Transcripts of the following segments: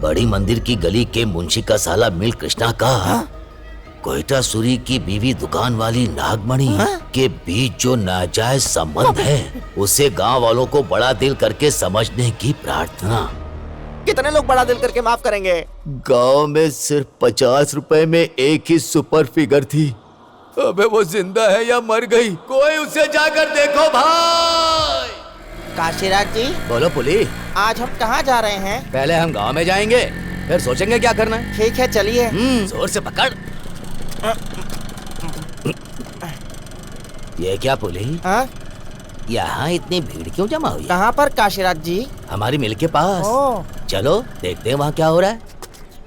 बड़ी मंदिर की गली के मुंशी का साला मिल कृष्णा का कोयटासुरी की बीवी दुकान वाली नागमणि के बीच जो नाजायज संबंध है, उसे गांव वालों को बड़ा दिल करके समझने की प्रार्थना। कितने लोग बड़ा दिल करके माफ करेंगे? गांव में सिर्फ 50 रुपए में एक ही सुपर फिगर थी। अबे वो जिंदा है या मर गई? कोई उसे जाकर देखो भाई। काशीराज जी। बोलो पुली। आज हम कहाँ जा रहे हैं? पहले हम गांव में जाएंगे, फिर सोचेंगे क्या करना है। ठीक है चलिए। जोर से पकड़। ये क्या पुली? यहाँ इतनी भीड़ क्यों जमा हुई? कहाँ पर काशीराज जी? हमारी मिल के पास। चलो देखते हैं वहाँ क्या हो रहा है।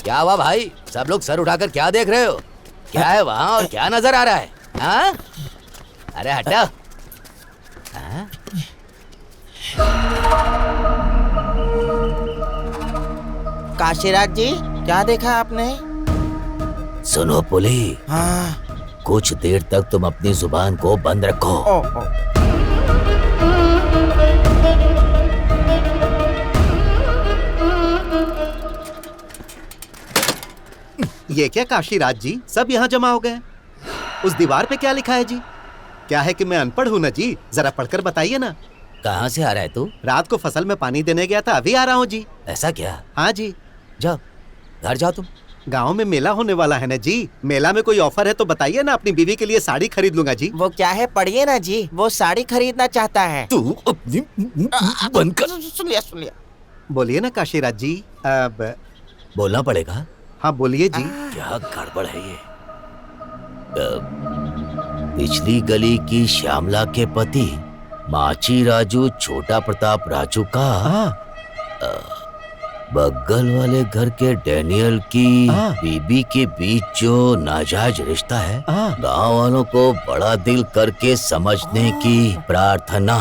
क्या हुआ भाई, सब लोग सर उठाकर क्या देख रहे हो? क्या है वहाँ और क्या नजर आ रहा है? हाँ? अरे हटो। हाँ? काशीराज जी क्या देखा आपने? सुनो पुली। हाँ। कुछ देर तक तुम अपनी जुबान को बंद रखो। ये क्या काशीराज जी, सब यहाँ जमा हो गए? उस दीवार पे क्या लिखा है जी? क्या है कि मैं अनपढ़ हूँ ना जी, जरा पढ़कर बताइए ना। कहाँ से आ रहा है तू? रात को फसल में पानी देने गया था, अभी आ रहा हूँ जी। ऐसा क्या? हाँ जी। जाओ घर जाओ तुम। गांव में मेला होने वाला है ना जी, मेला में कोई ऑफर है तो बताइए ना, अपनी बीवी के लिए साड़ी खरीद लूंगा जी। वो क्या है पढ़िए ना जी, वो साड़ी खरीदना चाहता है। तू अपनी बंद कर। सुन लिया। बोलिए ना काशीराज जी। अब बोलना पड़ेगा। हाँ बोलिए जी। क्या गड़बड़ है ये? पिछली गली की श्यामला के पति माची राजू छोटा प्रताप राजू का बगल वाले घर के डैनियल की बीबी के बीच जो नाजायज रिश्ता है, गांव वालों को बड़ा दिल करके समझने की प्रार्थना।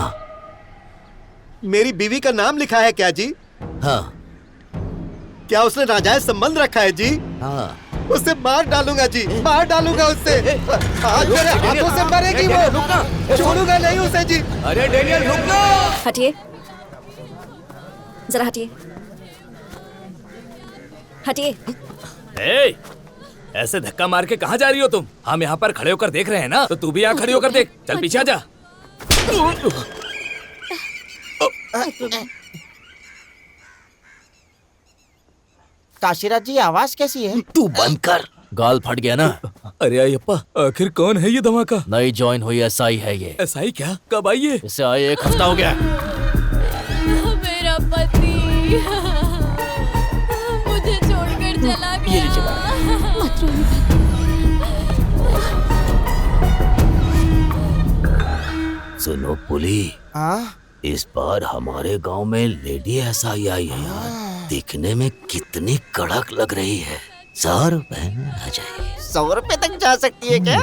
मेरी बीवी का नाम लिखा है क्या जी? हाँ। क्या उसने नाजायज संबंध रखा है जी? हाँ। उसे मार डालूंगा जी, मार डालूंगा उससे। आज मेरे हाथों से मरेगी वो, छोड़ूंगा नहीं उसे जी। अरे डैनियल रुकना। हटिए, जरा हटिए। हटिए। ऐसे धक्का मार के कहाँ जा रही हो तुम? हम यहाँ पर खड़े होकर देख रहे हैं ना, तो तू भी यहाँ खड़ी होकर देख। चल पीछे आ जा। काशीराज जी आवाज कैसी है? तू बंद कर। गाल फट गया ना। अरे अयप्पा, आखिर कौन है ये धमाका? नई ज्वाइन हुई एसआई है ये। एसआई क्या? कब आई है? इसे आए 1 हफ्ता हो गया। मेरा पति मुझे छोड़कर चला गया। मत रोइए। सुनो पुली। हाँ? इस बार हमारे गांव में लेडी एसआई आई है यार। दिखने में कितनी कड़क लग रही है। 100 रुपए में आ जाएगी। 100 रुपए तक जा सकती है क्या?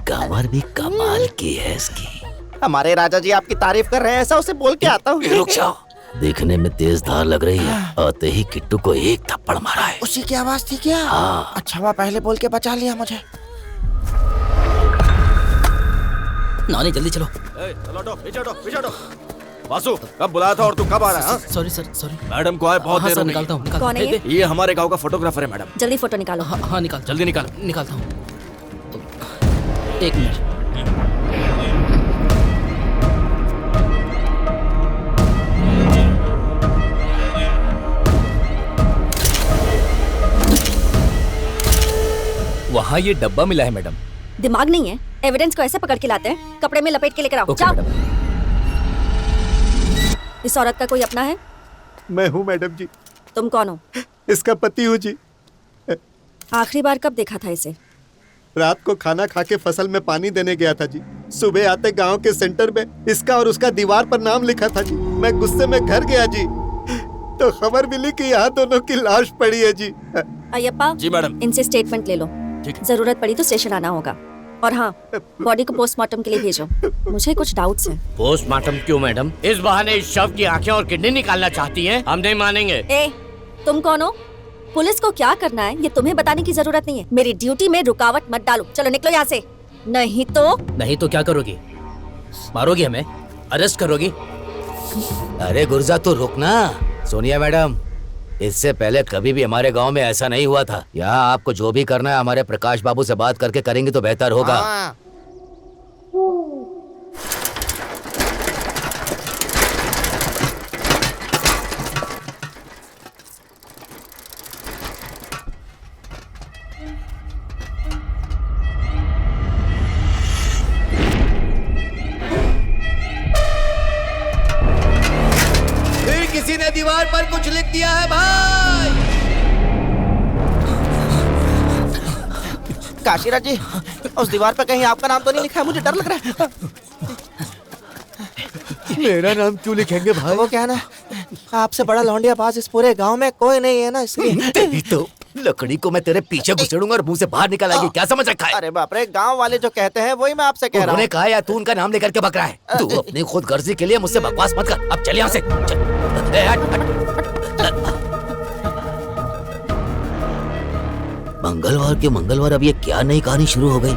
कमर भी कमाल की है इसकी। हमारे राजा जी आपकी तारीफ कर रहे हैं, ऐसा उसे बोल के आता हूँ। रुक जाओ। दिखने में तेज धार लग रही है। आते ही किट्टू को एक थप्पड़ मारा है। उसी की आवाज थी क्या? हाँ। अच्छा हुआ पहले बोल के बचा लिया मुझे। नानी जल्दी चलो। चलो पीछे हटो। वासु, कब बुलाया था और तू कब आ रहा है? Sorry sir. मैडम को आए बहुत देर हो गई। निकालता हूँ। कौन है ये? ये हमारे गांव का फोटोग्राफर है मैडम। जल्दी फोटो निकालो। हाँ निकाल, जल्दी निकालता हूँ। 1 मिनट। वहाँ ये डब्बा मिला है मैडम। दिमाग नहीं है? एविडेंस को ऐसे पकड़ के लाते हैं? कपड़े में लपेट के लेकर आओ। जाओ। इस औरत का कोई अपना है? मैं हूँ मैडम जी। तुम कौन हो? इसका पति हूँ जी। आखिरी बार कब देखा था इसे? रात को खाना खा के फसल में पानी देने गया था जी। सुबह आते गांव के सेंटर में इसका और उसका दीवार पर नाम लिखा था जी। मैं गुस्से में घर गया जी, तो खबर मिली कि यहाँ दोनों की लाश पड़ी है जी। अयप्पा जी मैडम। इनसे स्टेटमेंट ले लो। जरूरत पड़ी तो स्टेशन आना होगा। और हाँ, बॉडी को पोस्टमार्टम के लिए भेजो। मुझे कुछ डाउट्स हैं। पोस्टमार्टम क्यों मैडम? इस बहाने इस शव की आंखें और किडनी निकालना चाहती हैं? हम नहीं मानेंगे। ए, तुम कौन हो? पुलिस को क्या करना है ये तुम्हें बताने की जरूरत नहीं है। मेरी ड्यूटी में रुकावट मत डालो। चलो निकलो यहाँ से। नहीं तो क्या करोगी? मारोगी हमें? अरेस्ट करोगी? अरे गुर्जा तो रुकना। सोनिया मैडम, इससे पहले कभी भी हमारे गांव में ऐसा नहीं हुआ था। यहाँ आपको जो भी करना है हमारे प्रकाश बाबू से बात करके करेंगे तो बेहतर होगा। हाँ। फिर किसी ने दीवार पर कुछ लिख दिया है भाई। काशीराज जी, उस दीवार पर कहीं आपका नाम तो नहीं लिखा है? मुझे डर लग रहा है। मेरा नाम क्यों लिखेंगे भाई? वो क्या है ना, आपसे बड़ा लौंडिया बाज इस पूरे गांव में कोई नहीं है ना, इसलिए। तेरी तो लकड़ी को मैं तेरे पीछे घुसेड़ूंगा और मुंह से बाहर निकल आएगी। क्या समझ रखा है? अरे बाप रे, गांव वाले जो कहते हैं वही मैं आपसे कह रहा उन्होंने हूँ। कहा या तू उनका नाम लेकर के बक रहा है? तू अपनी खुद गर्जी के लिए मुझसे बकवास मत कर। अब चल यहाँ से चल। ए, हट, हट। मंगलवार के मंगलवार अब ये क्या नई कहानी शुरू हो गई?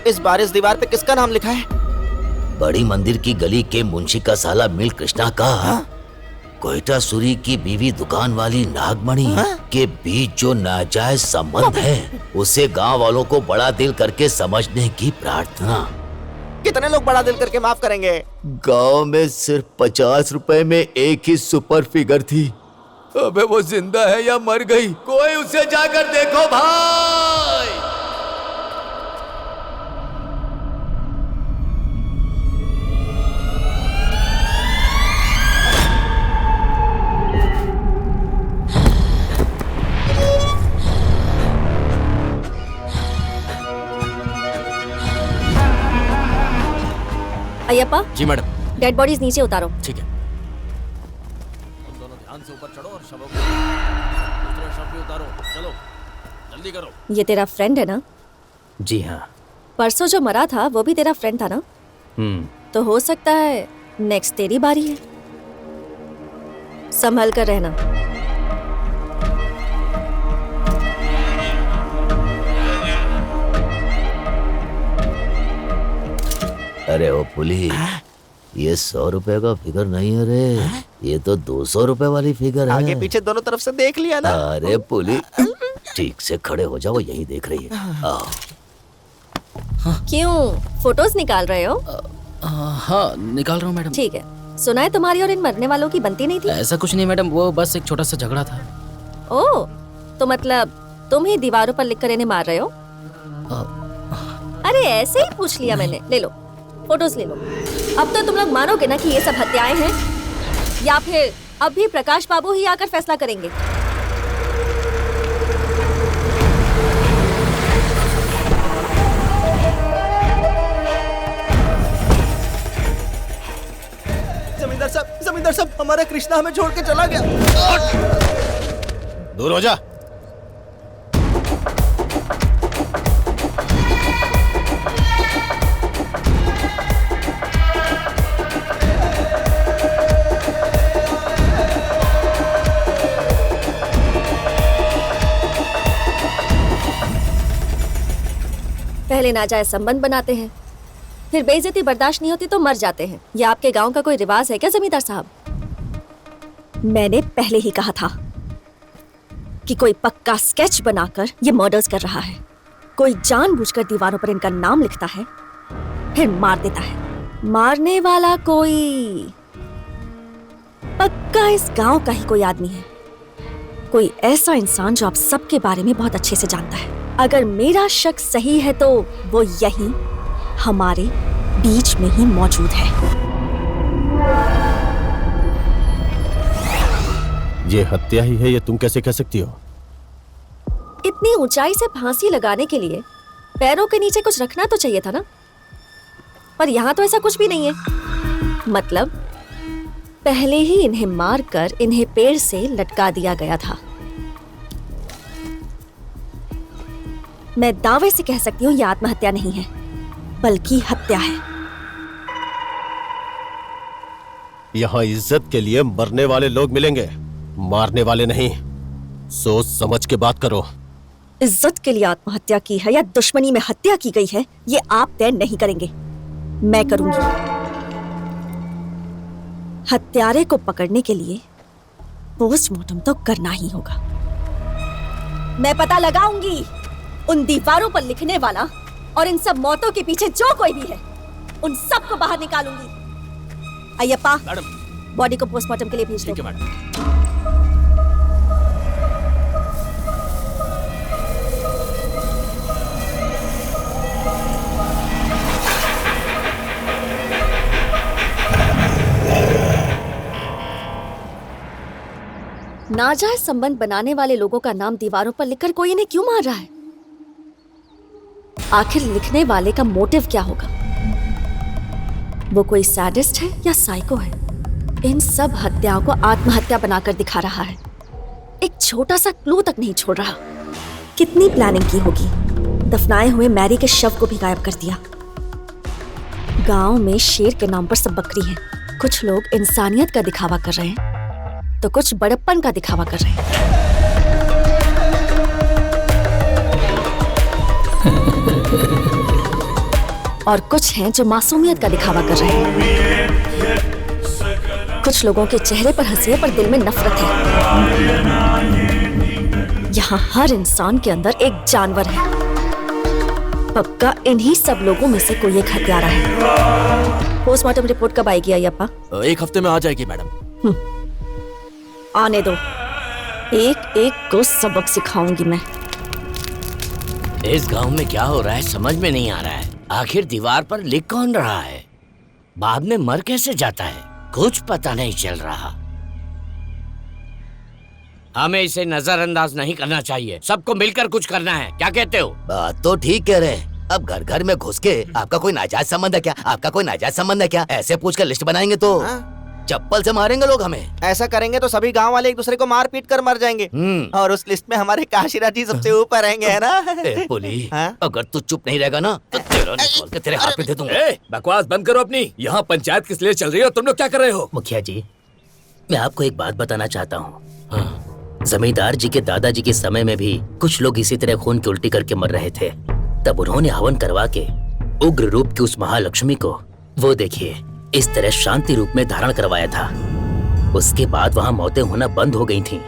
इस बार इस दीवार पे किसका नाम लिखा है? बड़ी मंदिर की गली के मुंशी का साला मिल कृष्णा का कोयटा सूरी की बीवी दुकान वाली नागमणि के बीच जो नाजायज संबंध है उसे गांव वालों को बड़ा दिल करके समझने की प्रार्थना। कितने लोग बड़ा दिल करके माफ करेंगे? गांव में सिर्फ 50 रुपए में एक ही सुपर फिगर थी। अबे वो जिंदा है या मर गई? कोई उसे जाकर देखो भाई। अय्यप्पा, जी मैडम। डेड बॉडीज नीचे उतारो। ठीक है। तुम दोनों ध्यान से ऊपर चढ़ो और शवों को दूसरा शव भी उतारो। चलो जल्दी करो। ये तेरा फ्रेंड है ना? जी हाँ। परसों जो मरा था वो भी तेरा फ्रेंड था ना? तो हो सकता है नेक्स्ट तेरी बारी है। संभल कर रहना। अरे ओ पुली, ये 100 रुपए का फिगर नहीं है रे, ये तो 200 रुपए वाली फिगर है। आगे पीछे दोनों तरफ से देख लिया ना। अरे पुली, ठीक से खड़े हो जाओ, यही देख रही है। आओ। क्यों फोटोज निकाल रहे हो? हाँ निकाल रहा हूँ मैडम। ठीक है। सुना है तुम्हारी और इन मरने वालों की बनती नहीं थी? ऐसा कुछ नहीं मैडम, वो बस एक छोटा सा झगड़ा था। ओह, तो मतलब तुम ही दीवारों पर लिखकर इन्हें मार रहे हो? अरे ऐसे ही पूछ लिया मैंने। ले लो फोटोज ले लो। अब तो तुम लोग मानोगे ना कि ये सब हत्याएं हैं, या फिर अब भी प्रकाश बाबू ही आकर फैसला करेंगे? जमींदार साहब, हमारा कृष्णा हमें छोड़ के चला गया। दूर हो जा। पहले नाजायज संबंध बनाते हैं, फिर बेइज्जती बर्दाश्त नहीं होती तो मर जाते हैं। ये आपके गांव का कोई रिवाज है क्या जमींदार साहब? मैंने पहले ही कहा था कि कोई पक्का स्केच बनाकर ये मर्डर्स कर रहा है। कोई जानबूझकर दीवारों पर इनका नाम लिखता है फिर मार देता है। मारने वाला कोई पक्का इस गांव का ही कोई आदमी है, कोई ऐसा इंसान जो आप सबके बारे में बहुत अच्छे से जानता है। अगर मेरा शक सही है तो वो यहीं हमारे बीच में ही मौजूद है। ये हत्या ही है, ये तुम कैसे कह सकती हो? इतनी ऊंचाई से फांसी लगाने के लिए पैरों के नीचे कुछ रखना तो चाहिए था ना, पर यहाँ तो ऐसा कुछ भी नहीं है। मतलब पहले ही इन्हें मारकर इन्हें पेड़ से लटका दिया गया था। मैं दावे से कह सकती हूँ यह आत्महत्या नहीं है बल्कि हत्या है। यहाँ इज्जत के लिए मरने वाले लोग मिलेंगे, मारने वाले नहीं। सोच समझ के बात करो। इज्जत के लिए आत्महत्या की है या दुश्मनी में हत्या की गई है, ये आप तय नहीं करेंगे। मैं करूंगी। हत्यारे को पकड़ने के लिए पोस्टमार्टम तो करना ही होगा। मैं पता लगाऊंगी उन दीवारों पर लिखने वाला और इन सब मौतों के पीछे जो कोई भी है, उन सबको बाहर निकालूंगी। अय्यप्पा, बॉडी को पोस्टमार्टम के लिए भेज दो। ठीक है मैडम। नाजायज संबंध बनाने वाले लोगों का नाम दीवारों पर लिखकर कोई इन्हें क्यों मार रहा है? आखिर लिखने वाले का मोटिव क्या होगा? वो कोई सैडिस्ट है या साइको है? इन सब हत्याओं को आत्महत्या बनाकर दिखा रहा है। एक छोटा सा क्लू तक नहीं छोड़ रहा। कितनी प्लानिंग की होगी? दफनाए हुए मैरी के शव को भी गायब कर दिया। गांव में शेर के नाम पर सब बकरी हैं। कुछ लोग इंसानियत का दिखावा कर रहे हैं तो कुछ बड़प्पन का दिखावा कर रहे हैं। और कुछ हैं जो मासूमियत का दिखावा कर रहे हैं। कुछ लोगों के चेहरे पर हंसी है पर दिल में नफरत है। यहाँ हर इंसान के अंदर एक जानवर है। पक्का इन्हीं सब लोगों में से कोई एक हत्यारा है। पोस्टमार्टम रिपोर्ट कब आएगी अय्यप्पा? 1 हफ्ते में आ जाएगी मैडम। आने दो, एक एक को सबक सिखाऊंगी मैं। इस गांव में क्या हो रहा है समझ में नहीं आ रहा है। आखिर दीवार पर लिख कौन रहा है? बाद में मर कैसे जाता है? कुछ पता नहीं चल रहा। हमें इसे नजरअंदाज नहीं करना चाहिए। सबको मिलकर कुछ करना है। क्या कहते हो? बात तो ठीक कह रहे हैं। अब घर घर में घुस के आपका कोई नाजायज संबंध है क्या? आपका कोई नाजायज संबंध है क्या? ऐसे पूछ कर लिस्ट बनाएंगे तो चप्पल से मारेंगे लोग हमें। ऐसा करेंगे तो सभी गांव वाले एक दूसरे को मार पीट कर मर जाएंगे। और उस लिस्ट में हमारे काशीराज जी सबसे ऊपर रहेंगे, है ना? पुली, हाँ? अगर तू चुप नहीं रहेगा ना तो तेरा निकाल के तेरे हाथ पे दे दूंगा। बकवास बंद करो अपनी। यहाँ पंचायत किस लिए चल रही है और तुम लोग क्या कर रहे हो? मुखिया जी, मैं आपको एक बात बताना चाहता हूँ। जमींदार जी के दादाजी के समय में भी कुछ लोग इसी तरह खून की उल्टी करके मर रहे थे। तब उन्होंने हवन करवा के उग्र रूप की उस महालक्ष्मी को, वो देखिए, इस तरह शांति रूप में धारण करवाया था। उसके बाद वहाँ मौतें होना बंद हो गई थीं।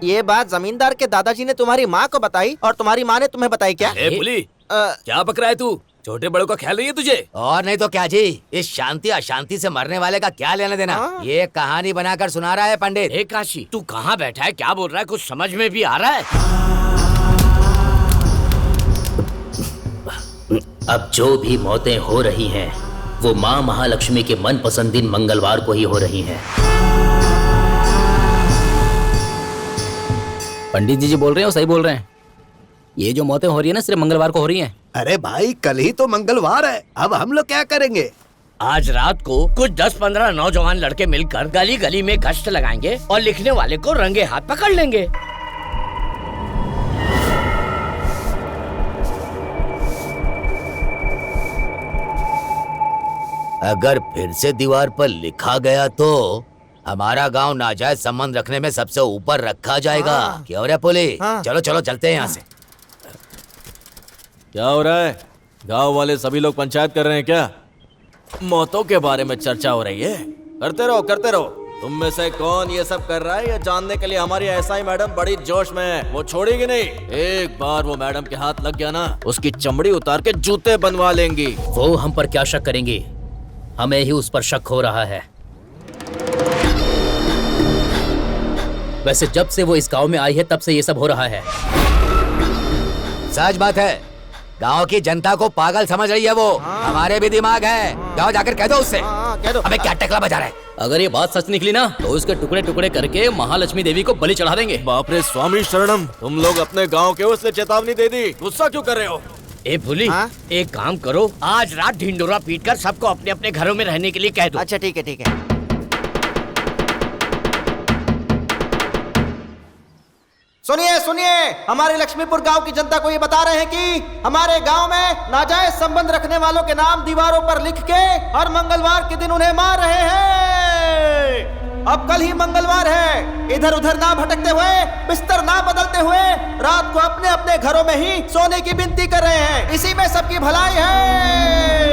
ये बात जमींदार के दादाजी ने तुम्हारी माँ को बताई और तुम्हारी माँ ने तुम्हें बताई क्या? पुली, क्या बक रहा है तू? छोटे बड़ों का ख्याल नहीं है तुझे? और नहीं तो क्या जी, इस शांति अशांति से मरने वाले का क्या लेना देना? ये कहानी बनाकर सुना रहा है पंडित। ए काशी, तू कहाँ बैठा है? क्या बोल रहा है? कुछ समझ में भी आ रहा है? अब जो भी मौतें हो रही हैं, वो माँ महालक्ष्मी के मनपसंद दिन मंगलवार को ही हो रही हैं। पंडित जी बोल रहे हो, सही बोल रहे हैं। ये जो मौतें हो रही है ना, सिर्फ मंगलवार को हो रही हैं। अरे भाई, कल ही तो मंगलवार है। अब हम लोग क्या करेंगे? आज रात को कुछ 10-15 नौजवान लड़के मिलकर गली गली में गश्त लगाएंगे और लिखने वाले को रंगे हाथ पकड़ लेंगे। अगर फिर से दीवार पर लिखा गया तो हमारा गांव नाजायज संबंध रखने में सबसे ऊपर रखा जाएगा। क्यों रे पुली? चलो चलो चलते हैं यहाँ से। क्या हो रहा है? गांव वाले सभी लोग पंचायत कर रहे हैं क्या? मौतों के बारे में चर्चा हो रही है। करते रहो करते रहो। तुम में से कौन ये सब कर रहा है, ये जानने के लिए हमारी एसआई मैडम बड़ी जोश में है। वो छोड़ेगी नहीं। एक बार वो मैडम के हाथ लग गया ना, उसकी चमड़ी उतार के जूते बनवा लेंगी। वो हम पर क्या शक करेंगी? हमें ही उस पर शक हो रहा है। वैसे जब से वो इस गांव में आई है तब से ये सब हो रहा है। सच बात है, गांव की जनता को पागल समझ रही है वो। हमारे भी दिमाग है। जाओ जाकर कह दो उससे। कह दो। अबे क्या टकला बजा रहा है? अगर ये बात सच निकली ना तो उसके टुकड़े टुकड़े करके महालक्ष्मी देवी को बलि चढ़ा देंगे। बाप रे स्वामी शरणम, तुम लोग अपने गांव के उसने चेतावनी दे दी, गुस्सा क्यों कर रहे हो? ए भूली, एक काम करो, आज रात ढिंडोरा पीटकर सबको अपने अपने घरों में रहने के लिए कह दो। अच्छा ठीक है ठीक है। सुनिए सुनिए, हमारे लक्ष्मीपुर गांव की जनता को ये बता रहे हैं कि हमारे गांव में नाजायज संबंध रखने वालों के नाम दीवारों पर लिख के हर मंगलवार के दिन उन्हें मार रहे हैं। अब कल ही मंगलवार है। इधर उधर ना भटकते हुए, बिस्तर ना बदलते हुए रात को अपने अपने घरों में ही सोने की विनती कर रहे हैं। इसी में सबकी भलाई है।